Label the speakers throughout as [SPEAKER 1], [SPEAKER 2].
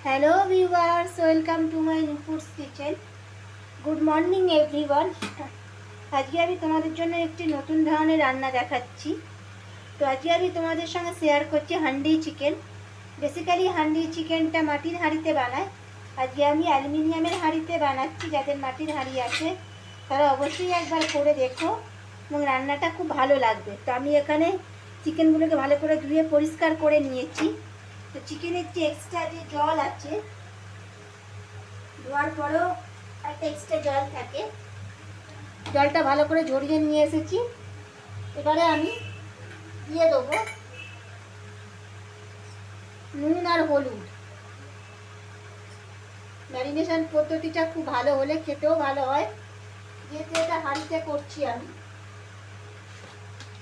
[SPEAKER 1] Hello viewers, welcome to my Nupur's kitchen. Good morning everyone. আজকে আমি তোমাদের জন্য একটি নতুন ধরনের রান্না দেখাচ্ছি। তো আজকে আমি তোমাদের সঙ্গে শেয়ার করছি হান্ডি চিকেন। বেসিক্যালি হান্ডি চিকেনটা মাটির হাঁড়িতে বানায়। আজকে আমি অ্যালুমিনিয়ামের হাঁড়িতে বানাচ্ছি। যাদের মাটির হাঁড়ি আছে তারা অবশ্যই একবার করে দেখো এবং রান্নাটা খুব ভালো লাগবে। তো আমি এখানে চিকেনগুলোকে ভালো করে ধুয়ে পরিষ্কার করে নিয়েছি। তো চিকেনের যে এক্সট্রা যে জল আছে, ধোয়ার পরেও একটা এক্সট্রা জল থাকে, জলটা ভালো করে ঝরিয়ে নিয়ে এসেছি। এবারে আমি দিয়ে দেবো নুন আর হলুদ। ম্যারিনেশন পদ্ধতিটা খুব ভালো হলে খেতেও ভালো হয়। যেহেতু এটা হাঁড়িতে করছি আমি,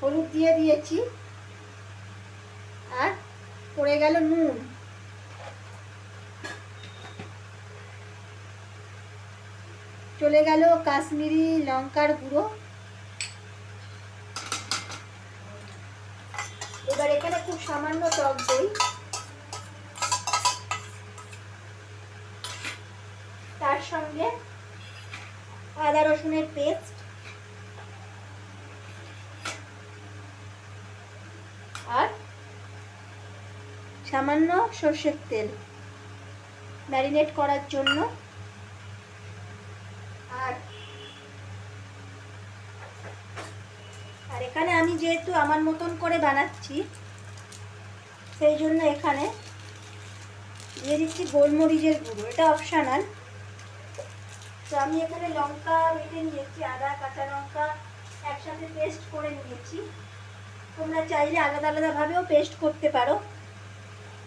[SPEAKER 1] হলুদ দিয়ে দিয়েছি আর পড়ে গেল নুন। চলে গেল কাশ্মীরি লঙ্কার গুঁড়ো। এবার এখানে খুব সামান্য টক দই, তার সঙ্গে আদা রসুনের পেস্ট আর সামান্য সর্ষের তেল ম্যারিনেট করার জন্য। আর এখানে আমি যেহেতু আমার মতন করে বানাচ্ছি, সেই জন্য এখানে দিয়ে দিচ্ছি গোলমরিচের গুঁড়ো। এটা অপশনাল। তো আমি এখানে লঙ্কা বেটে নিয়েছি, আদা কাঁচা লঙ্কা একসাথে পেস্ট করে নিয়েছি। তোমরা চাইলে আলাদা আলাদাভাবেও পেস্ট করতে পারো।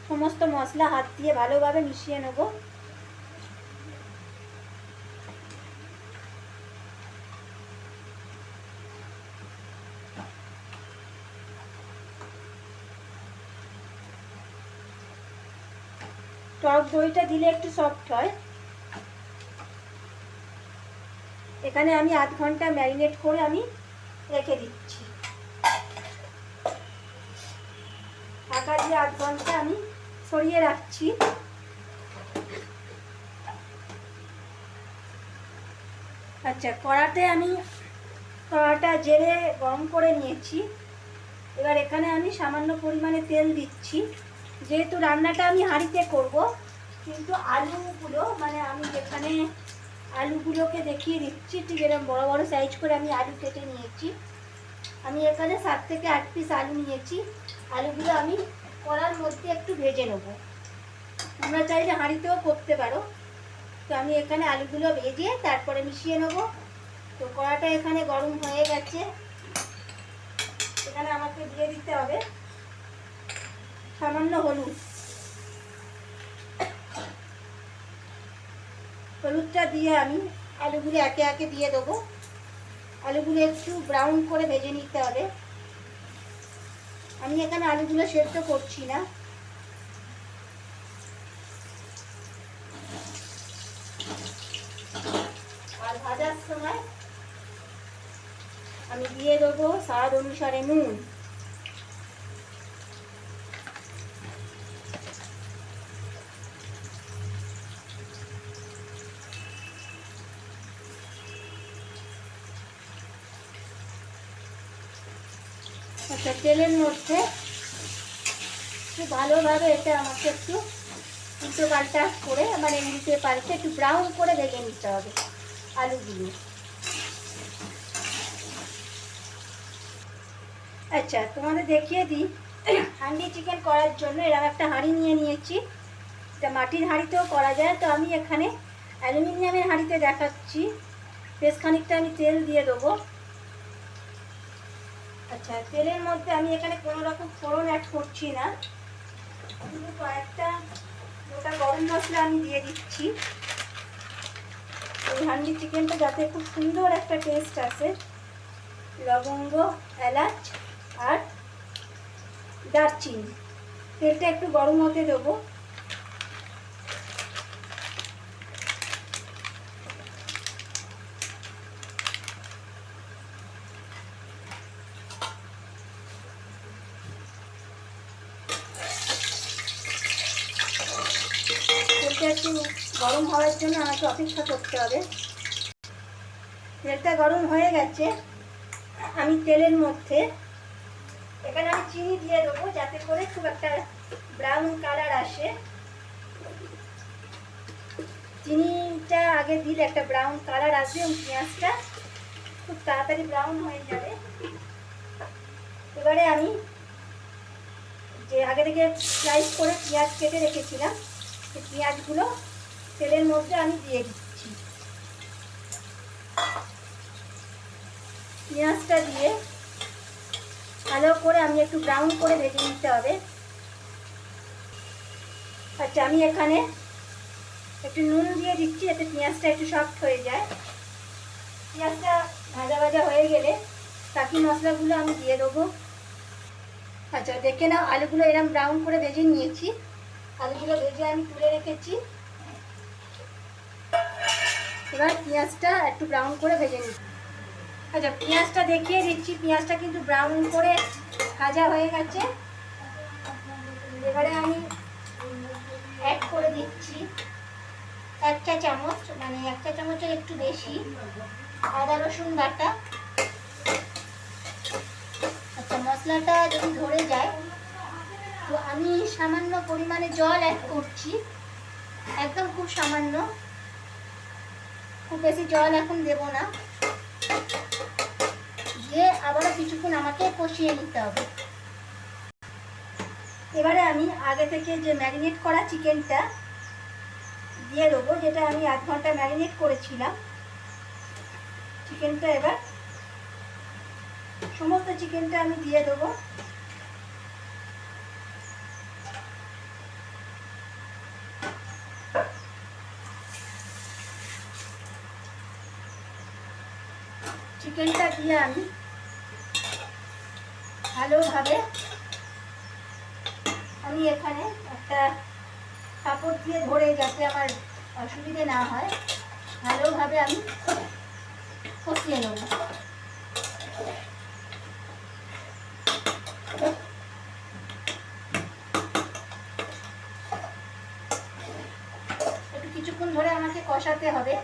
[SPEAKER 1] সমস্ত মশলা হাত দিয়ে ভালোভাবে মিশিয়ে নেব। টক দইটা দিলে একটু সফট হয়। এখানে আমি আধ ঘন্টা ম্যারিনেট করে আমি রেখে দিচ্ছি। ঢাকা দিয়ে আধ ঘন্টা আমি সরিয়ে রাখছি। আচ্ছা, কড়াটা জেলে গরম করে নিয়েছি। এবার এখানে আমি সামান্য পরিমাণে তেল দিচ্ছি। যেহেতু রান্নাটা আমি হাঁড়িতে করব, কিন্তু আলুগুলো আমি যেখানে আলুগুলোকে দেখিয়ে দিচ্ছি, ঠিক এরকম বড় বড় সাইজ করে আমি আলু কেটে নিয়েছি। আমি এখানে 7 থেকে 8 পিস আলু নিয়েছি। আলুগুলো আমি কড়ার মধ্যে একটু ভেজে নেব। তোমরা চাইলে হাঁড়িতেও করতে পারো। তো আমি এখানে আলুগুলো ভেজে তারপরে মিশিয়ে নেব। তো কড়াটা এখানে গরম হয়ে গেছে। এখানে আমাকে দিয়ে দিতে হবে সামান্য হলুদ। হলুদটা দিয়ে আমি আলুগুলো একে একে দিয়ে দেবো। আলুগুলো একটু ব্রাউন করে ভেজে নিতে হবে। আমি এখানে আলুগুলো সেদ্ধ করছি না। আর ভাজার সময় আমি দিয়ে দেবো স্বাদ অনুসারে নুন। আচ্ছা, তেলের মধ্যে খুব ভালোভাবে এটা আমাকে একটু উল্টো পাল্টা করে উল্টে পাল্টে একটু ব্রাউন করে ভেজে নিতে হবে আলুগুলো। আচ্ছা, তোমাদের দেখিয়ে দিই। হান্ডি চিকেন করার জন্য এরকম একটা হাঁড়ি নিয়ে নিয়েছি। এটা মাটির হাঁড়িতেও করা যায়। তো আমি এখানে অ্যালুমিনিয়ামের হাঁড়িতে দেখাচ্ছি। বেশ খানিকটা আমি তেল দিয়ে দেবো। আচ্ছা, তেলের মধ্যে আমি এখানে কোনো রকম ফোড়ন অ্যাড করছি না, শুধু কয়েকটা গোটা গরম মশলা আমি দিয়ে দিচ্ছি। এই হান্ডি চিকেনটা যাতে খুব সুন্দর একটা টেস্ট আসে, লবঙ্গ, এলাচ আর দারচিনি। তেলটা একটু গরম হতে দেবো। তেলটা একটু গরম হওয়ার জন্য আমাকে অপেক্ষা করতে হবে। তেলটা গরম হয়ে গেছে। আমি তেলের মধ্যে এখানে আমি চিনি দিয়ে দেবো, যাতে করে খুব একটা ব্রাউন কালার আসে। চিনিটা আগে দিলে একটা ব্রাউন কালার আসবে এবং পেঁয়াজটা খুব তাড়াতাড়ি ব্রাউন হয়ে যাবে। এবারে আমি যে আগে থেকে স্লাইস করে পেঁয়াজ কেটে রেখেছিলাম, সেই পেঁয়াজগুলো তেলের মধ্যে আমি দিয়ে দিচ্ছি। পেঁয়াজটা দিয়ে ভালো করে আমি একটু ব্রাউন করে ভেজে নিতে হবে। আচ্ছা, আমি এখানে একটু নুন দিয়ে দিচ্ছি যাতে পেঁয়াজটা একটু সফট হয়ে যায়। পেঁয়াজটা ভাজা ভাজা হয়ে গেলে বাকি মশলাগুলো আমি দিয়ে দেবো। আচ্ছা, দেখে নাও, আলুগুলো এরকম ব্রাউন করে ভেজে নিয়েছি। আলুগুলো ভেজে আমি তুলে রেখেছি। এবার পেঁয়াজটা একটু ব্রাউন করে ভেজে নিচ্ছি। আচ্ছা, পেঁয়াজটা দেখিয়ে দিচ্ছি। পেঁয়াজটা কিন্তু ব্রাউন করে ভাজা হয়ে গেছে। এবারে আমি অ্যাড করে দিচ্ছি 1 চা চামচ, মানে 1 চা চামচের একটু বেশি আদা রসুন বাটা। আচ্ছা, মশলাটা যদি ধরে যায় তো আমি সামান্য পরিমাণে জল অ্যাড করছি, একদম খুব সামান্য, খুব বেশি জল এখন দেব না। দিয়ে আবারও কিছুক্ষণ আমাকে কষিয়ে নিতে হবে। এবারে আমি আগে থেকে যে ম্যারিনেট করা চিকেনটা দিয়ে দেবো, যেটা আমি 1 ঘন্টা ম্যারিনেট করেছিলাম। চিকেনটা এবার সমস্ত চিকেনটা আমি দিয়ে দেবো। চিকেনটা দিয়ে আমি ভালোভাবে আমি এখানে একটা কাপড় দিয়ে ধরে, যাতে আমার অসুবিধে না হয়, ভালোভাবে আমি কষিয়ে নেব। একটু কিছুক্ষণ ধরে আমাকে কষাতে হবে।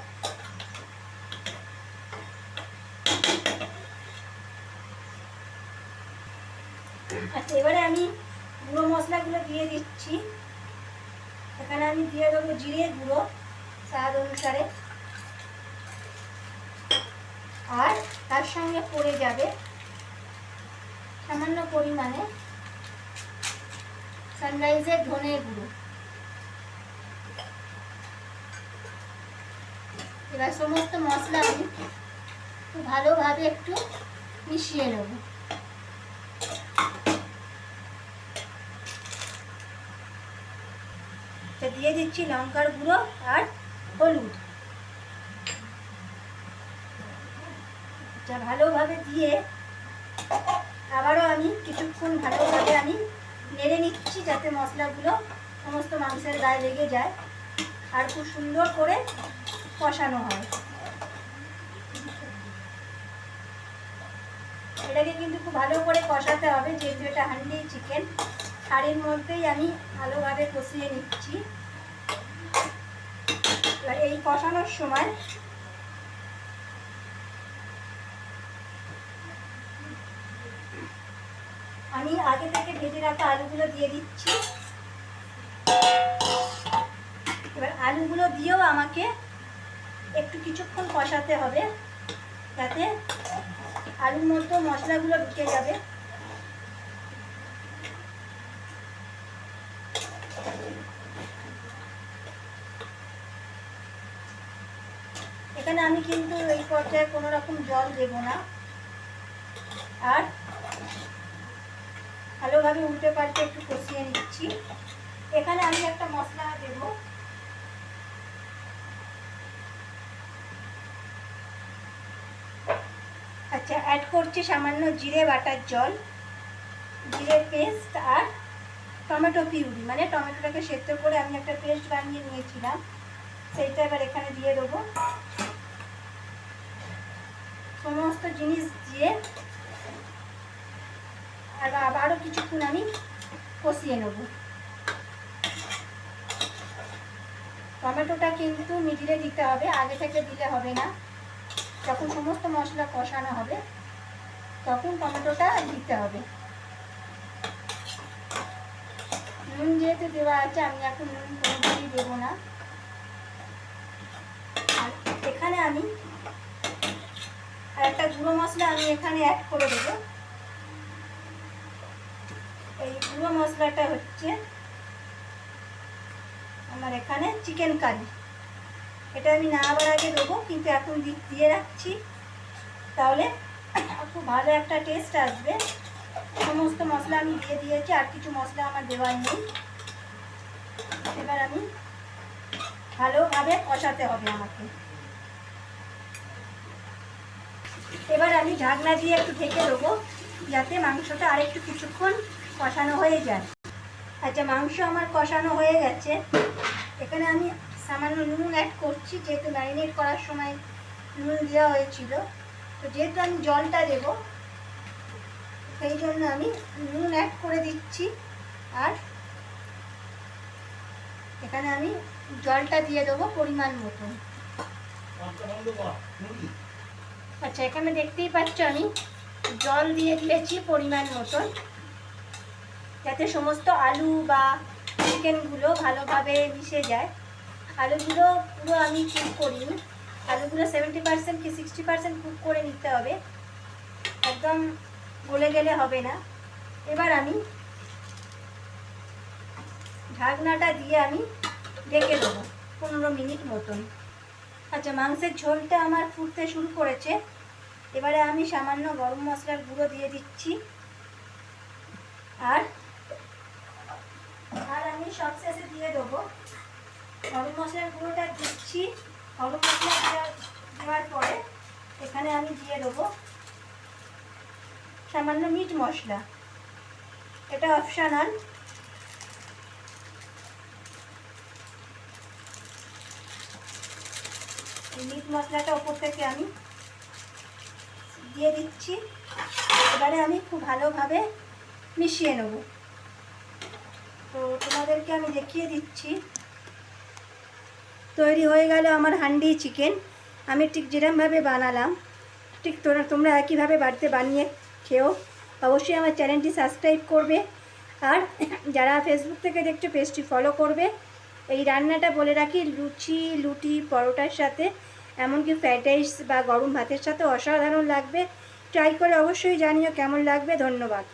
[SPEAKER 1] আচ্ছা, এবারে আমি গুঁড়ো মশলাগুলো দিয়ে দিচ্ছি। এখানে আমি দিয়ে দেবো জিরে গুঁড়ো স্বাদ অনুসারে, আর তার সঙ্গে পড়ে যাবে সামান্য পরিমাণে সানরাইজের ধনে গুঁড়ো। এবার সমস্ত মশলা আমি খুব ভালোভাবে একটু মিশিয়ে নেব। দিয়ে দিচ্ছি লঙ্কার গুঁড়ো আর হলুদ। ভালোভাবে দিয়ে আবারও আমি কিছুক্ষণ ভালোভাবে আমি নেড়ে নিচ্ছি, যাতে মশলাগুলো সমস্ত মাংসের গায়ে লেগে যায় আর খুব সুন্দর করে কষানো হয়। এটাকে কিন্তু খুব ভালো করে কষাতে হবে, যেহেতু এটা হান্ডি চিকেন। হাঁড়ির মধ্যেই আমি ভালোভাবে কষিয়ে নিচ্ছি। এবার এই কষানোর সময় আমি আগে থেকে ভেজে রাখা আলুগুলো দিয়ে দিচ্ছি। এবার আলুগুলো দিয়েও আমাকে একটু কিছুক্ষণ কষাতে হবে, যাতে আলুর মধ্যে মশলাগুলো ঢুকে যাবে। এখানে আমি কিন্তু এই পর্যায়ে কোনো রকম জল দেব না, আর ভালোভাবে উল্টে পাল্টে একটু কষিয়ে নিচ্ছি। এখানে আমি একটা মশলা দেব। আচ্ছা, অ্যাড করছি সামান্য জিরে বাটার জল, জিরে পেস্ট আর টমেটো পিউরি, মানে টমেটোটাকে সেদ্ধ করে আমি একটা পেস্ট বানিয়ে নিয়েছিলাম, সেইটা এবার এখানে দিয়ে দেবো। সমস্ত জিনিস দিয়ে আর আবারও কিছুক্ষণ আমি কষিয়ে নেব। টমেটোটা কিন্তু মিডিলে দিতে হবে, আগে থেকে দিলে হবে না। যখন সমস্ত মশলা কষানো হবে তখন টমেটোটা দিতে হবে। নুন যেহেতু দেওয়া আছে, আমি এখন নুন কোনোভাবেই দেবো না। আর এখানে আমি আর একটা গুঁড়ো মশলা আমি এখানে অ্যাড করে দেবো। এই গুঁড়ো মশলাটা হচ্ছে আমার এখানে চিকেন কারি। এটা আমি নামাবার আগে দেবো, কিন্তু এখন দিয়ে রাখছি, তাহলে খুব ভালো একটা টেস্ট আসবে। সমস্ত মশলা আমি দিয়ে দিয়েছি, আর কিছু মশলা আমার দেওয়ার নেই। এবার আমি ভালোভাবে কষাতে হবে আমাকে। এবার আমি ঢাকনা দিয়ে একটু ঢেকে দেবো, যাতে মাংসটা আরেকটু কিছুক্ষণ কষানো হয়ে যায়। আচ্ছা, মাংস আমার কষানো হয়ে গেছে। এখানে আমি সামান্য নুন অ্যাড করছি, যেহেতু ম্যারিনেট করার সময় নুন দেওয়া হয়েছিল। তো যেহেতু আমি জলটা দেব, সেই জন্য আমি নুন অ্যাড করে দিচ্ছি। আর এখানে আমি জলটা দিয়ে দেবো পরিমাণ মতন। আচ্ছা, এখানে দেখতেই পাচ্ছ আমি জল দিয়ে দিয়েছি পরিমাণ মতন, যাতে সমস্ত আলু বা চিকেনগুলো ভালোভাবে মিশে যায়। আলুগুলো পুরো আমি কুক করিনি, আলুগুলো 70% কি 60% কুক করে নিতে হবে, একদম গলে গেলে হবে না। এবার আমি ঢাকনাটা দিয়ে আমি ঢেকে দেবো 15 মিনিট মতন। আচ্ছা, মাংসের ঝোলটা আমার ফুটতে শুরু করেছে। এবারে আমি সামান্য গরম মশলার গুঁড়ো দিয়ে দিচ্ছি। আর আমি সবশেষে দিয়ে দেবো গরম মশলার গুঁড়োটা দিচ্ছি। গরম মশলা দেওয়ার পরে এখানে আমি দিয়ে দেবো সামান্য মিট মশলা, এটা অপশনাল। এই মিট মশলাটা ওপর থেকে আমি দিয়ে দিচ্ছি। এবারে আমি খুব ভালোভাবে মিশিয়ে নেব। তো তোমাদেরকে আমি দেখিয়ে দিচ্ছি। তৈরি হয়ে গেল আমার হান্ডি চিকেন। আমি ঠিক যেরকমভাবে বানালাম, ঠিক তোমরা একইভাবে বাড়িতে বানিয়ে খেও। অবশ্যই আমার চ্যানেলটি সাবস্ক্রাইব করবে, আর যারা ফেসবুক থেকে দেখছো পেজটি ফলো করবে। এই রান্নাটা বলে রাখি, লুচি, রুটি, পরোটার সাথে, এমনকি ফ্রাইড রাইস বা গরম ভাতের সাথে অসাধারণ লাগবে। ট্রাই করে অবশ্যই জানিও কেমন লাগবে। ধন্যবাদ।